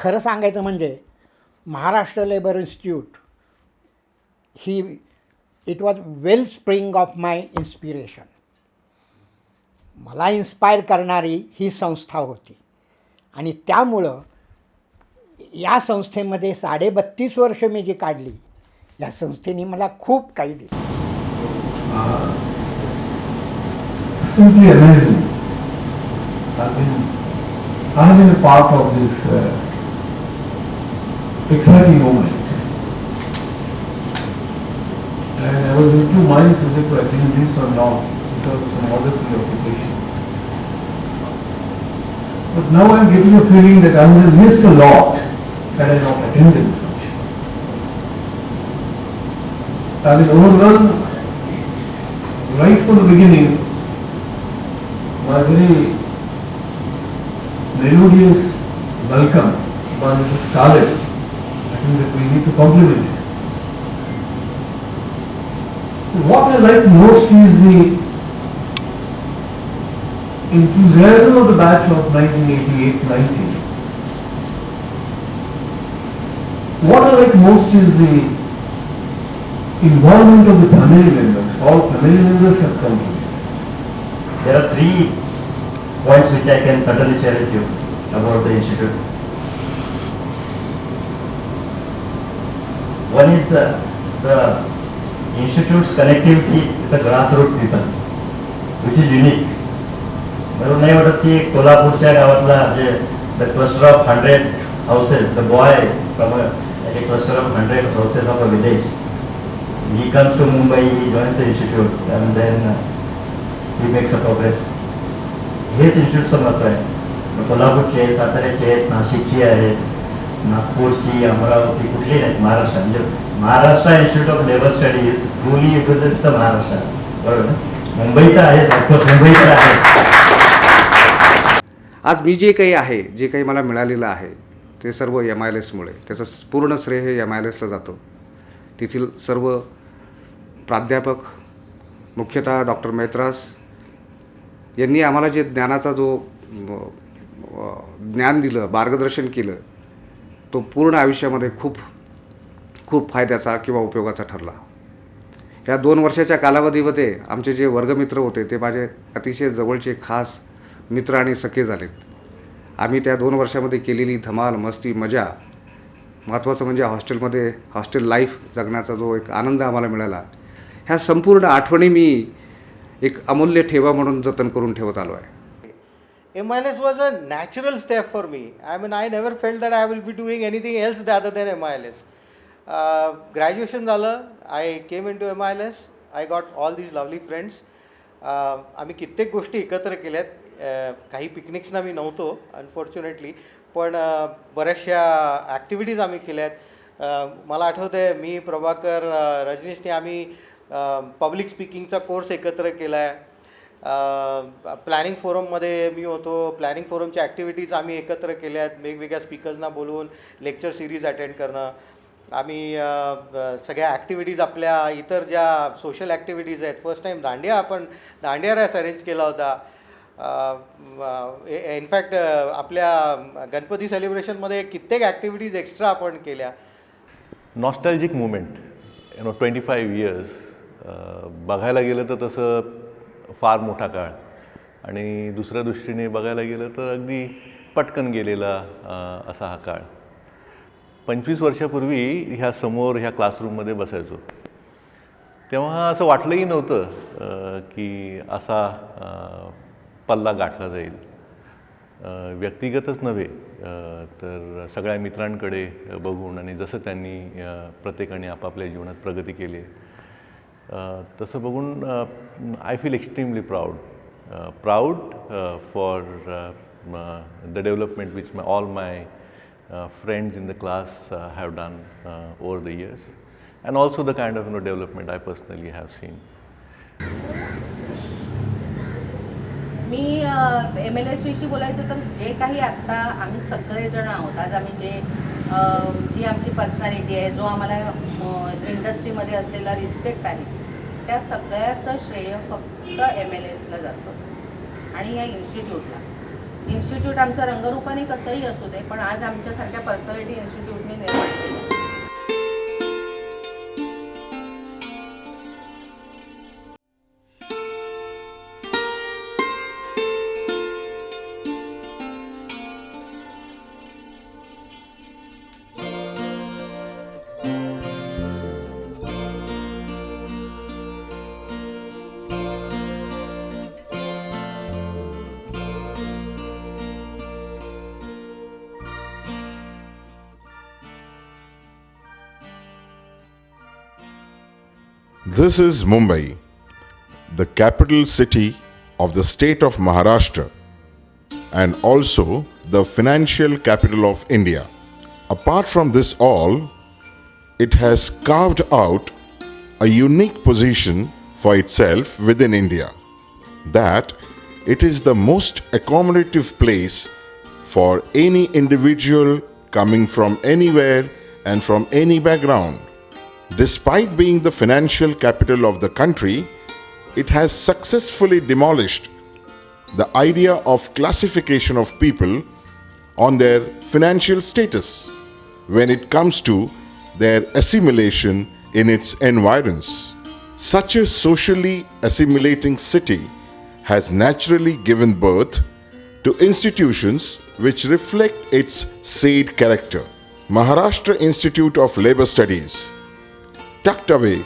खरं सांगायचं म्हणजे Maharashtra labour institute he it was well spring of my inspiration. मला इन्स्पायर करणारी ही संस्था होती आणि त्यामुळं या संस्थेमध्ये 32.5 वर्ष मी जी काढली, या संस्थेने मला खूप काही दिलं. Simply amazing. I have been a part of this exciting moment. And I was in two minds whether to attend this or not because of some other preoccupations. But now I am getting a feeling that I would have missed a lot had I not attended the function. I have been overwhelmed right from the beginning by very melodious welcome by Mrs. Scarlett. I think that we need to compliment her. What I like most is the enthusiasm of the batch of 1988-90. What I like most is the involvement of the family members. All family members have contributed. There are 3 points which I can certainly share with you about the institute. One is the institute's connectivity with the grassroots people, which is unique. मला नाही वाटत की कोल्हापूरच्या गावातला म्हणजे the cluster of 100 houses, the boy from a cluster of 100 houses of a village, he comes to Mumbai, he joins the institute, and then he makes a progress. हेच इन्स्टिट्यूटचं महत्त्व आहे. कोल्हापूरचे आहेत, साताऱ्याचे आहेत, नाशिकची आहेत, नागपूरची, अमरावती, कुठली नाहीत, महाराष्ट्र. म्हणजे Maharashtra institute of labour studies truly represents the Maharashtra. बरोबर ना? मुंबई तर आहेच, ऑफकोर्स मुंबई तर आहे. आज मी जे काही आहे, जे काही मला मिळालेलं आहे ते सर्व MILSमुळे. त्याचं पूर्ण श्रेय हे MILSला जातं. तेथील सर्व प्राध्यापक, मुख्यतः डॉक्टर मैत्रास यांनी आम्हाला जे ज्ञानाचा जो ज्ञान दिलं, मार्गदर्शन केलं, तो पूर्ण आयुष्यामध्ये खूप खूप फायद्याचा किंवा उपयोगाचा ठरला. या 2 वर्षाच्या कालावधीमध्ये आमचे जे वर्गमित्र होते ते माझे अतिशय जवळचे खास मित्र आणि सखे झालेत. आम्ही त्या 2 वर्षामध्ये केलेली धमाल, मस्ती, मजा, महत्त्वाचं म्हणजे हॉस्टेलमध्ये हॉस्टेल लाईफ जगण्याचा जो एक आनंद आम्हाला मिळाला, ह्या संपूर्ण आठवणी मी एक अमूल्य ठेवा म्हणून जतन करून ठेवत आलो आहे. MILS was a natural step for me. I mean, I never felt that I will be doing anything else other than MILS. Graduation झालं, I came into MILS. I got all these lovely friends. आम्ही कित्येक गोष्टी एकत्र केल्यात. काही पिकनिक्सना मी नव्हतो unfortunately, पण बऱ्याचशा ॲक्टिव्हिटीज आम्ही केल्यात. मला आठवतं आहे, मी, प्रभाकर, रजनीशने आम्ही पब्लिक स्पीकिंगचा कोर्स एकत्र केला आहे. प्लॅनिंग फोरममध्ये मी होतो. प्लॅनिंग फोरमच्या ॲक्टिव्हिटीज आम्ही एकत्र केल्या आहेत. वेगवेगळ्या स्पीकर्सना बोलवून लेक्चर सिरीज अटेंड करणं. आम्ही सगळ्या ॲक्टिव्हिटीज, आपल्या इतर ज्या सोशल ॲक्टिव्हिटीज आहेत, first time dandiya raise arrange केला होता. इनफॅक्ट आपल्या गणपती सेलिब्रेशनमध्ये कित्येक ॲक्टिव्हिटीज एक्स्ट्रा आपण केल्या. नॉस्टॅल्जिक मुमेंट, 25 years बघायला गेलं तर तसं फार मोठा काळ, आणि दुसऱ्या दृष्टीने बघायला गेलं तर अगदी पटकन गेलेला असा हा काळ. 25 वर्षापूर्वी ह्या समोर ह्या क्लासरूममध्ये बसायचो तेव्हा असं वाटलंही नव्हतं की असा पल्ला गाठला जाईल. व्यक्तिगतच नव्हे तर सगळ्या मित्रांकडे बघून आणि जसं त्यांनी प्रत्येकाने आपापल्या जीवनात प्रगती केली तसं बघून I feel extremely proud for the development which all my friends in the class have done over the years, and also the kind of development I personally have seen. Me MLS विषयी बोलायचं तर जे काही आत्ता आम्ही सगळेजण आहोत, आज आम्ही जी आमची पर्सनॅलिटी आहे, जो आम्हाला इंडस्ट्रीमध्ये असलेला रिस्पेक्ट आहे, त्या सगळ्याचं श्रेय फक्त MLSला जातं आणि या इन्स्टिट्यूटला. इन्स्टिट्यूट आमचं रंगरूपाने कसंही असू दे, पण आज आमच्यासारख्या पर्सनॅलिटी इन्स्टिट्यूटने निर्माण केलं. This is Mumbai, the capital city of the state of Maharashtra and also the financial capital of India. Apart from this all, it has carved out a unique position for itself within India, that it is the most accommodative place for any individual coming from anywhere and from any background. Despite being the financial capital of the country, it has successfully demolished the idea of classification of people on their financial status when it comes to their assimilation in its environs. Such a socially assimilating city has naturally given birth to institutions which reflect its said character. Maharashtra Institute of Labour Studies, tucked away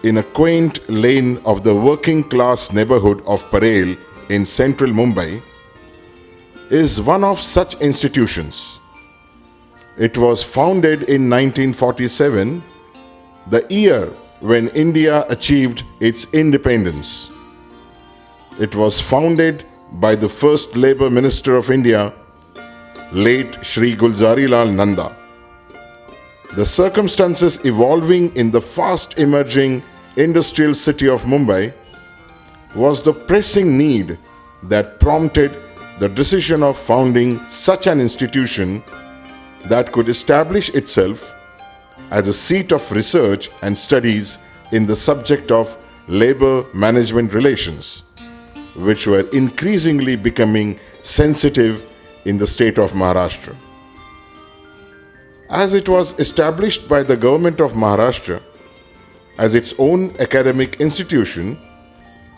in a quaint lane of the working class neighborhood of Parel in central Mumbai, is one of such institutions. It was founded in 1947, the year when India achieved its independence. It was founded by the first Labour Minister of India, late Shri Gulzari Lal Nanda. The circumstances evolving in the fast emerging industrial city of Mumbai was the pressing need that prompted the decision of founding such an institution that could establish itself as a seat of research and studies in the subject of labor management relations, which were increasingly becoming sensitive in the state of Maharashtra. As it was established by the government of Maharashtra as its own academic institution,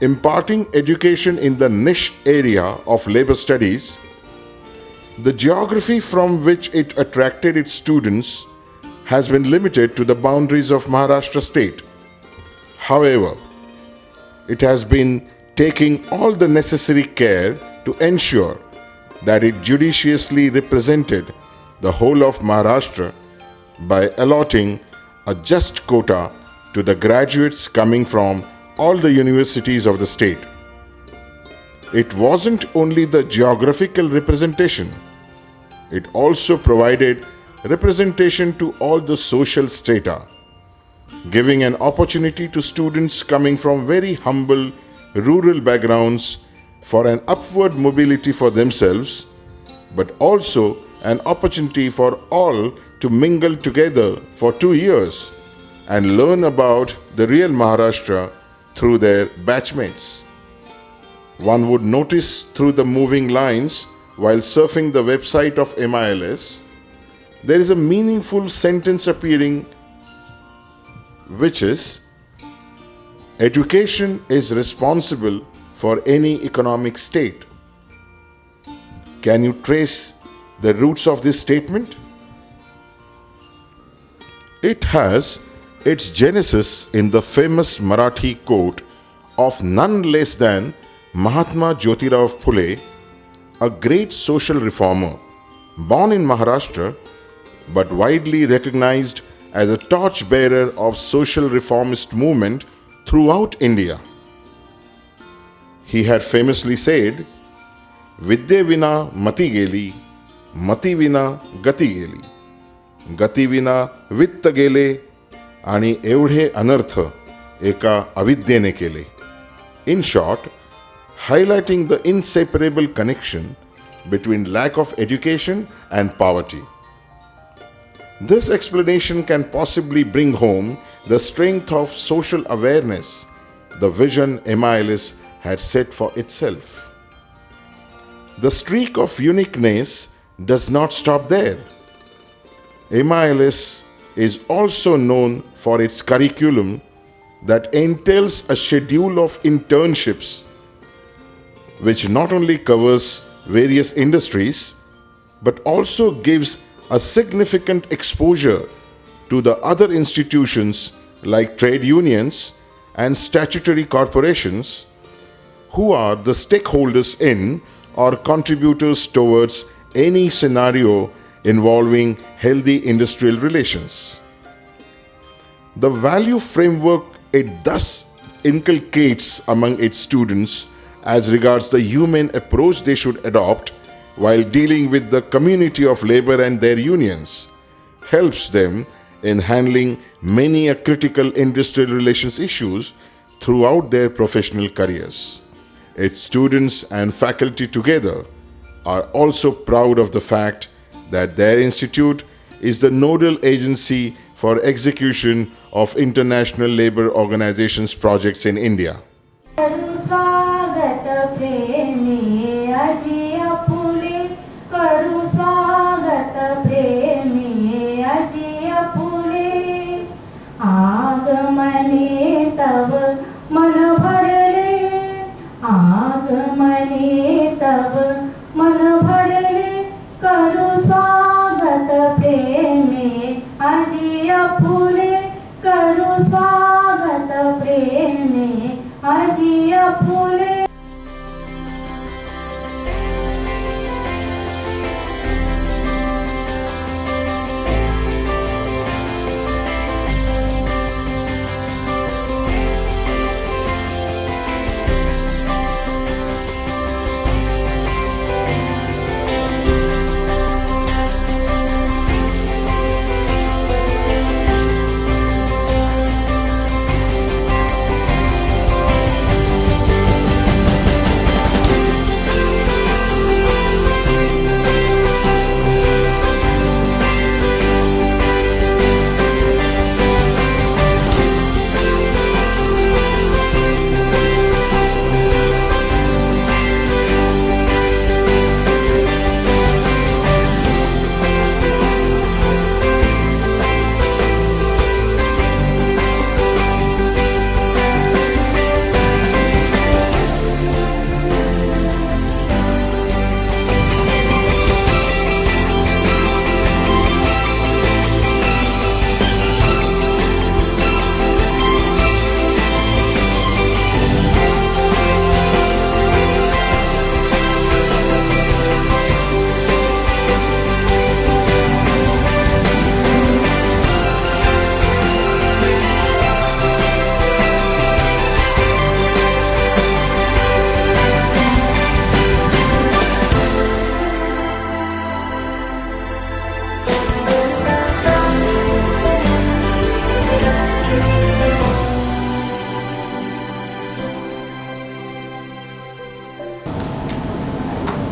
imparting education in the niche area of labor studies, the geography from which it attracted its students has been limited to the boundaries of Maharashtra state. However, it has been taking all the necessary care to ensure that it judiciously represented the whole of Maharashtra by allotting a just quota to the graduates coming from all the universities of the state. It wasn't only the geographical representation, it also provided representation to all the social strata, giving an opportunity to students coming from very humble rural backgrounds for an upward mobility for themselves, but also an opportunity for all to mingle together for 2 years and learn about the real Maharashtra through their batchmates. One would notice through the moving lines while surfing the website of MILS, there is a meaningful sentence appearing which is, education is responsible for any economic state. Can you trace the roots of this statement? It has its genesis in the famous Marathi quote of none less than Mahatma Jyotirao Phule, a great social reformer, born in Maharashtra but widely recognized as a torchbearer of social reformist movement throughout India. He had famously said, "Vidye vina mati geli, mati vina gati geli, gati vina vitt gele, आणि एवढे अनर्थ एका अविद्येने केले." In short, highlighting the inseparable connection between lack of education and poverty. This explanation can possibly bring home the strength of social awareness, the vision MILS had set for itself. the streak of uniqueness does not stop there. MILS is also known for its curriculum that entails a schedule of internships, which not only covers various industries but also gives a significant exposure to the other institutions like trade unions and statutory corporations, who are the stakeholders in or contributors towards any scenario involving healthy industrial relations. The value framework it thus inculcates among its students as regards the human approach they should adopt while dealing with the community of labor and their unions helps them in handling many a critical industrial relations issues throughout their professional careers. Its students and faculty together are also proud of the fact that their institute is the nodal agency for execution of International Labour Organization's projects in India. करू स्वागत प्रेमी अजी आपुले, करू स्वागत प्रेमी अजी आपुले, आगमने तव मन भरले, आगमने तव मन भरले, करू स्वागत प्रेमी अजी आपुले, करू स्वागत प्रेमी अजी आपुले.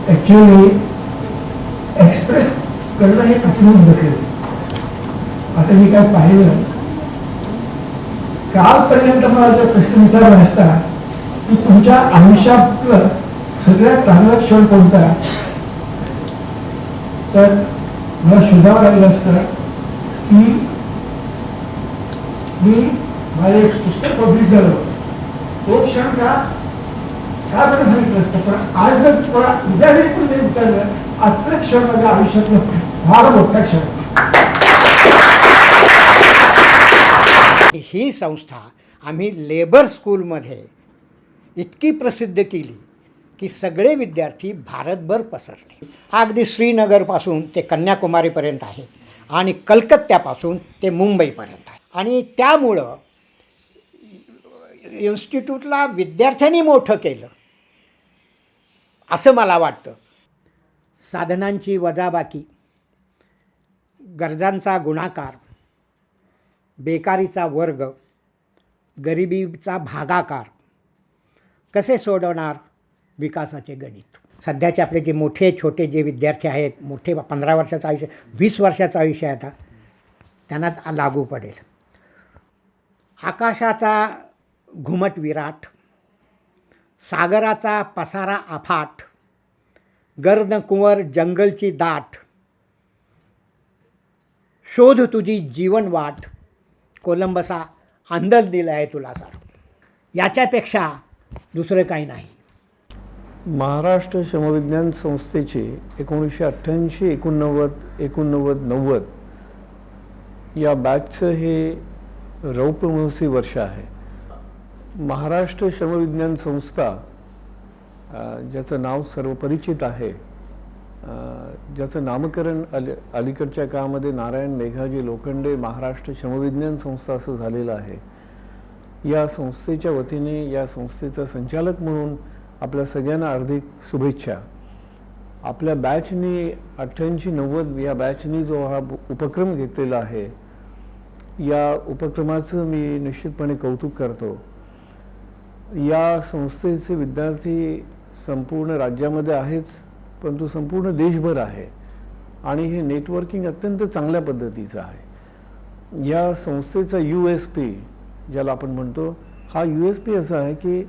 ॲक्च्युअली एक्सप्रेस करणं हे कठीण नसेल. आता मी काय पाहिलं, कालपर्यंत मला जो प्रश्न विचारला असता की तुमच्या आयुष्यातलं सगळ्यात चांगला क्षण कोणता, तर मला शोधावं लागलं असतं की मी माझं एक पुस्तक पब्लिश झालं तो क्षण का बरं सांगितलं असतं. पण आज जर थोडा उद्या जरी कोणी विचारलं, आजचा क्षण माझ्या आयुष्यातला फार मोठा क्षण. ही संस्था आम्ही लेबर स्कूलमध्ये इतकी प्रसिद्ध केली की सगळे विद्यार्थी भारतभर पसरले. अगदी श्रीनगरपासून ते कन्याकुमारीपर्यंत आहेत आणि कलकत्त्यापासून ते मुंबईपर्यंत आहे. आणि त्यामुळं इन्स्टिट्यूटला विद्यार्थ्यांनी मोठं केलं असं मला वाटतं. साधनांची वजाबाकी, गरजांचा गुणाकार, बेकारीचा वर्ग, गरिबीचा भागाकार कसे सोडवणार विकासाचे गणित. सध्याचे आपले जे मोठे छोटे जे विद्यार्थी आहेत, मोठे 15 वर्षाचं आयुष्य, 20 वर्षाचं आयुष्य आता त्यांनाच लागू पडेल. आकाशाचा घुमट विराट, सागराचा पसारा अफाट, गर्द कुंवर जंगलची दाट, शोध तुझी जीवन वाट, कोलंबसा आंदल दिलं आहे तुला सार. याच्यापेक्षा दुसरं काही नाही. महाराष्ट्र श्रमविज्ञान संस्थेचे 1988, 89, 90 या बॅचचं हे रौप्य महोत्सवी वर्ष आहे. महाराष्ट्र श्रमविज्ञान संस्था ज्याचं नाव सर्वपरिचित आहे, ज्याचं नामकरण अलीकडच्या काळामध्ये नारायण मेघाजी लोखंडे महाराष्ट्र श्रमविज्ञान संस्था असं झालेलं आहे. या संस्थेच्या वतीने, या संस्थेचा संचालक म्हणून आपल्या सगळ्यांना हार्दिक शुभेच्छा. आपल्या बॅचनी 88-90 या बॅचनी जो हा उपक्रम घेतलेला आहे, या उपक्रमाचं मी निश्चितपणे कौतुक करतो. या संस्थेचे विद्यार्थी संपूर्ण राज्यामध्ये आहेच, परंतु संपूर्ण देशभर आहे आणि हे नेटवर्किंग अत्यंत चांगल्या पद्धतीचं आहे. या संस्थेचा USP ज्याला आपण म्हणतो, हा USP असा आहे की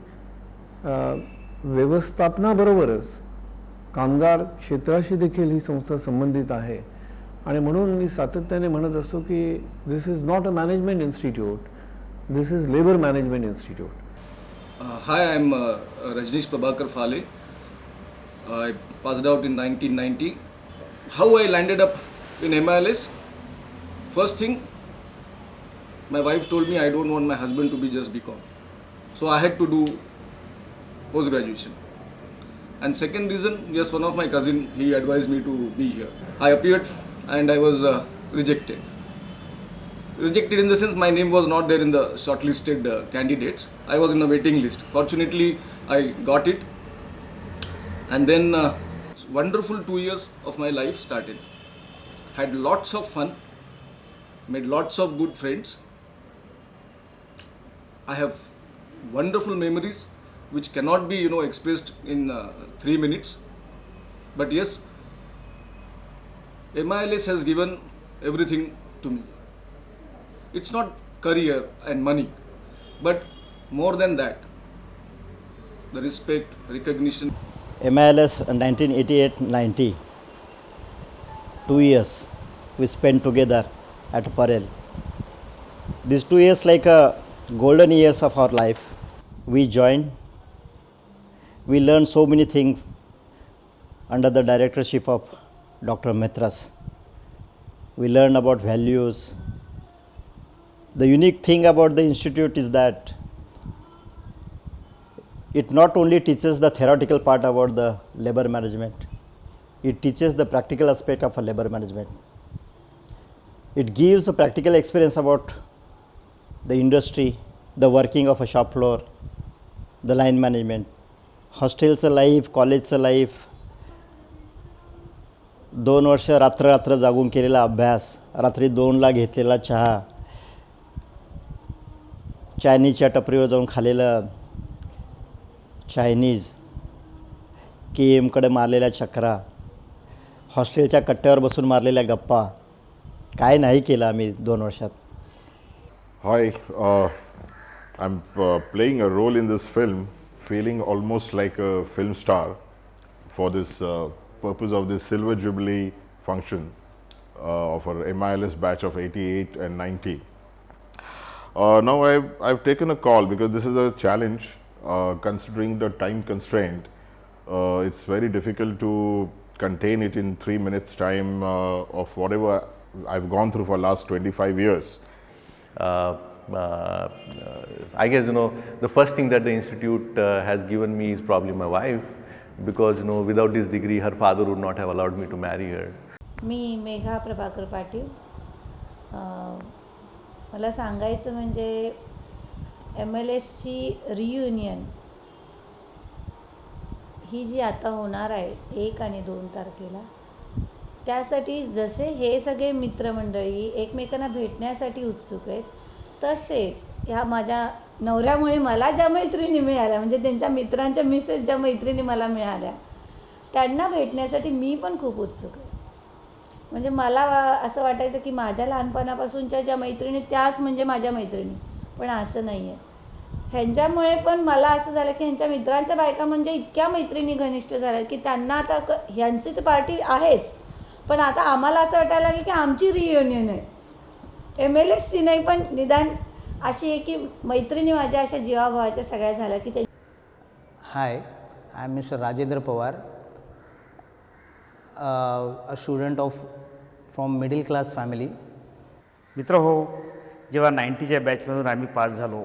व्यवस्थापनाबरोबरच कामगार क्षेत्राशी देखील ही संस्था संबंधित आहे. आणि म्हणून मी सातत्याने म्हणत असतो की this is not a management institute, this is labour management institute. Hi, I'm Rajneesh Prabhakar Phale. I passed out in 1990. How I landed up in MILS? First thing, my wife told me I don't want my husband to be just BCom. So I had to do post-graduation. And second reason, yes, one of my cousin, he advised me to be here. I appeared and I was rejected. Rejected in the sense my name was not there in the shortlisted candidates. I was in the waiting list. Fortunately, I got it. And then wonderful 2 years of my life started. Had lots of fun, made lots of good friends. I have wonderful memories which cannot be, expressed in 3 minutes. But yes, MILS has given everything to me. It's not career and money, but more than that, the respect, recognition. MILS 1988-90, 2 years we spent together at Parel. These 2 years like a golden years of our life. We joined, we learned so many things under the directorship of Dr. Mitras. We learned about values. The unique thing about the institute is that it not only teaches the theoretical part about the labor management, it teaches the practical aspect of a labor management. It gives a practical experience about the industry, the working of a shop floor, the line management, hostelचं life, कॉलेजचं life, 2 वर्ष रात्र जागून केलेला अभ्यास, रात्री 2ला घेतलेला चहा, चायनीजच्या टपरीवर जाऊन खाल्लेलं चायनीज, KMकडे मारलेल्या चक्रा, हॉस्टेलच्या कट्ट्यावर बसून मारलेल्या गप्पा, काय नाही केलं आम्ही 2 वर्षात. Hi, I'm playing a role in this film, feeling almost like a film star for this purpose of this Silver Jubilee function of our MILS batch of 88 and 90. Now I've taken a call because this is a challenge considering the time constraint. It's very difficult to contain it in 3 minutes time of whatever I've gone through for last 25 years. I guess, the first thing that the institute has given me is probably my wife, because, without this degree, her father would not have allowed me to marry her. मी मेघा प्रभाकर पाटील. मला सांगायचं म्हणजे MLSची reunion ही जी आता होणार आहे 1 आणि 2 तारखेला, त्यासाठी जसे हे सगळे मित्रमंडळी एकमेकांना भेटण्यासाठी उत्सुक आहेत, तसेच ह्या माझ्या नवऱ्यामुळे मला ज्या मैत्रिणी मिळाल्या, म्हणजे त्यांच्या मित्रांच्या मिसेस ज्या मैत्रिणी मला मिळाल्या, त्यांना भेटण्यासाठी मी पण खूप उत्सुक आहे. म्हणजे मला असं वाटायचं की माझ्या लहानपणापासूनच्या ज्या मैत्रिणी त्याच म्हणजे माझ्या मैत्रिणी, पण असं नाही आहे. ह्यांच्यामुळे पण मला असं झालं की ह्यांच्या मित्रांच्या बायका म्हणजे इतक्या मैत्रिणी घनिष्ठ झाल्या की त्यांना आता ह्यांची तर पार्टी आहेच, पण आता आम्हाला असं वाटायला लागलं की आमची रियुनियन आहे, MLS नाही पण निदान अशी आहे की मैत्रिणी माझ्या अशा जीवाभावाच्या सगळ्या झाल्या की Hi, I am Mr. Rajendra Pawar, a student from middle class family. मित्र हो, जेव्हा 90च्या बॅचमधून आम्ही पास झालो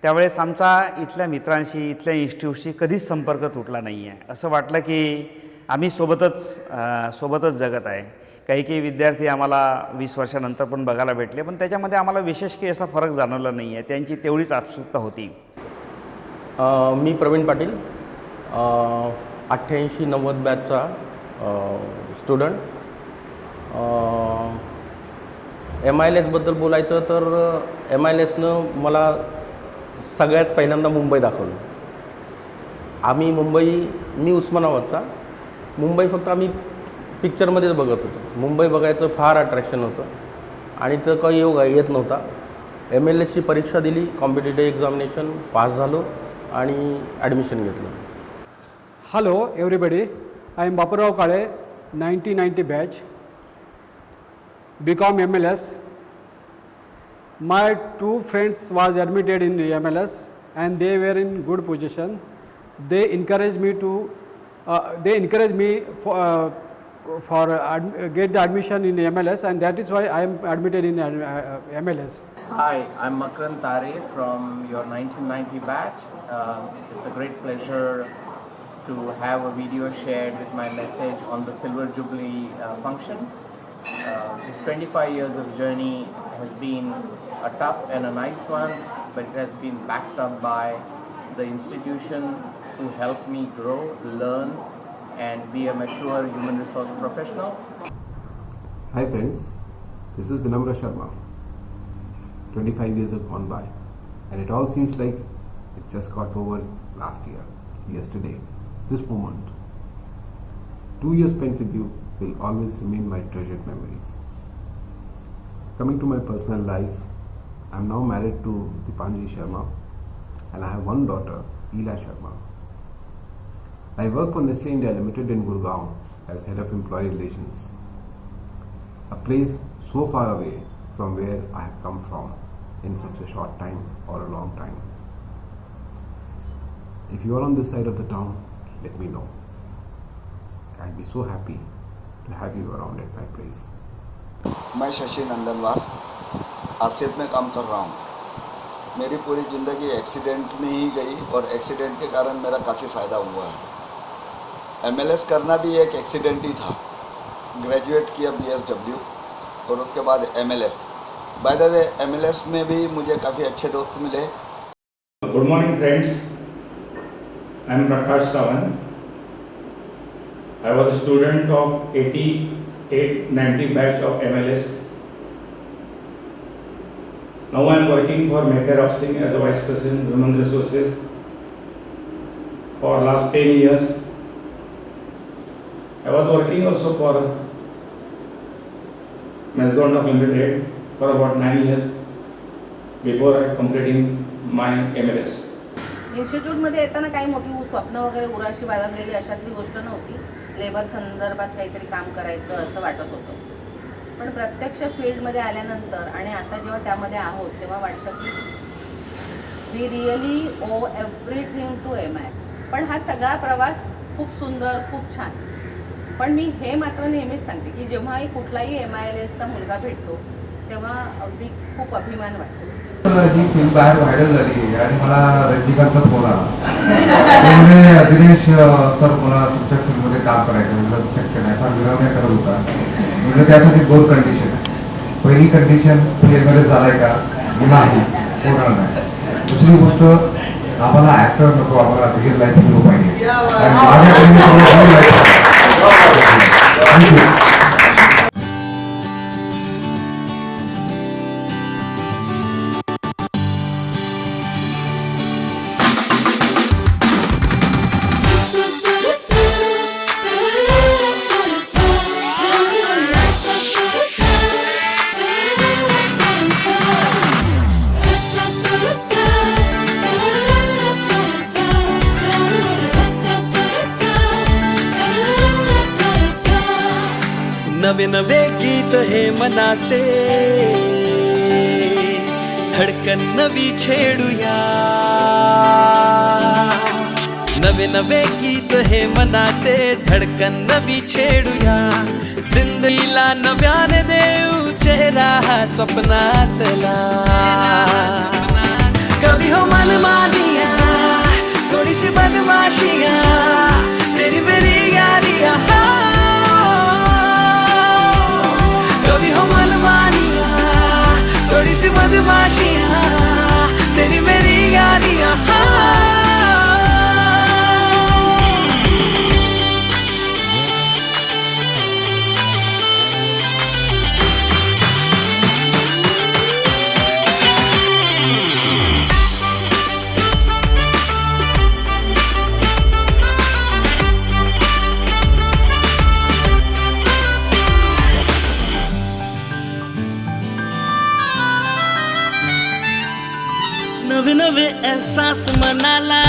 त्यावेळेस आमचा इथल्या मित्रांशी इथल्या इन्स्टिट्यूटशी कधीच संपर्क तुटला नाही आहे. असं वाटलं की आम्ही सोबतच जगत आहे. काही विद्यार्थी आम्हाला 20 वर्षानंतर पण बघायला भेटले, पण त्याच्यामध्ये आम्हाला विशेष काही असा फरक जाणवला नाही आहे. त्यांची तेवढीच उत्सुकता होती. मी प्रवीण पाटील, 88-90 बॅचचा स्टुडंट. MILSबद्दल बोलायचं तर MILSनं मला सगळ्यात पहिल्यांदा मुंबई दाखवलं. मी उस्मानाबादचा. मुंबई फक्त आम्ही पिक्चरमध्येच बघत होतो. मुंबई बघायचं फार अट्रॅक्शन होतं आणि तर काही योग येत नव्हता. MLS ची परीक्षा दिली, कॉम्पिटिटिव्ह एक्झामिनेशन पास झालो आणि ॲडमिशन घेतलं. Hello everybody, I am Bapurao Kale, 1990 batch, BCom MLS. My 2 friends was admitted in MLS and they were in good position. They encouraged me for get the admission in MLS, and that is why I am admitted in MLS. Hi, I'm Makran Tare from your 1990 batch. It's a great pleasure to have a video shared with my message on the Silver Jubilee function. This 25 years of journey has been a tough and a nice one, but it has been backed up by the institution to help me grow, learn, and be a mature human resource professional. Hi friends, this is Vinamra Sharma. 25 years have gone by and it all seems like it just got over last year, yesterday, this moment. 2 years spent with you will always remain my treasured memories. Coming to my personal life, I am now married to Dipanjali Sharma and I have one daughter, Ela Sharma. I work for Nestle India Limited in Gurgaon as head of employee relations, a place so far away from where I have come from in such a short time or a long time. If you are on this side of the town, let me know. I'll be so happy to have you around at my place. मैं Shashi Nandanwar RCF में काम कर रहा हूँ. मेरी पूरी ज़िंदगी accident में ही गई और एक्सीडेंट के कारण मेरा काफ़ी फ़ायदा हुआ है. MLS करना भी एक एक्सीडेंट ही था. ग्रेजुएट किया BSW और उसके बाद MLS. By the way MLS में भी मुझे काफ़ी अच्छे दोस्त मिले. Good morning friends, I am Prakash Sawan. I was a student of 88-90 batch of MLS. Now I am working for Maker of Singh as a Vice President Human Resources for last 10 years. I was working also for Mazdonda Limited for about 9 years before completing my MLS. इन्स्टिट्यूटमध्ये येताना काही मोठी स्वप्न वगैरे उराशी बाळगलेली अशातली गोष्ट नव्हती. Labour संदर्भात काहीतरी काम करायचं असं वाटत होतं, पण प्रत्यक्ष फील्डमध्ये आल्यानंतर आणि आता जेव्हा त्यामध्ये आहोत तेव्हा वाटतं की we really owe everything to MI. पण हा सगळा प्रवास खूप सुंदर, खूप छान. पण मी हे मात्र नेहमीच सांगते की जेव्हाही कुठलाही MILSचा मुलगा भेटतो तेव्हा अगदी खूप अभिमान वाटतो. जी फिल्म बाहेर व्हायरल झाली आणि मला रंजिकांचा फोन आला, दिनेश सर मला तुमच्या फिल्ममध्ये काम करायचं. म्हटलं शक्य नाही, फार विनवण्या करत होता. म्हटलं त्यासाठी 2 कंडिशन आहे. पहिली कंडिशन तुम्ही MLS झालाय का? नाही, होणार नाही. दुसरी गोष्ट, आम्हाला ऍक्टर नको, आम्हाला रिअल लाईफ हिरो पाहिजे. थँक्यू. नवे नवे गीत हे मनाचे, धडकन नवी छेडूया. नवे नवे गीत हे मनाचे, धडकन नवी छेडूया. जिंदगीला नव्याने देऊ चेहरा हा स्वप्नातला. कभी हो मन मानिया, थोड़ी सी बदमाशिया, तेरी मेरी यारियां. कभी हो मन मानिया, थोड़ी सी बदमाशिया, तेरी मेरी यारियां. नवे नवे एहसास मनाला,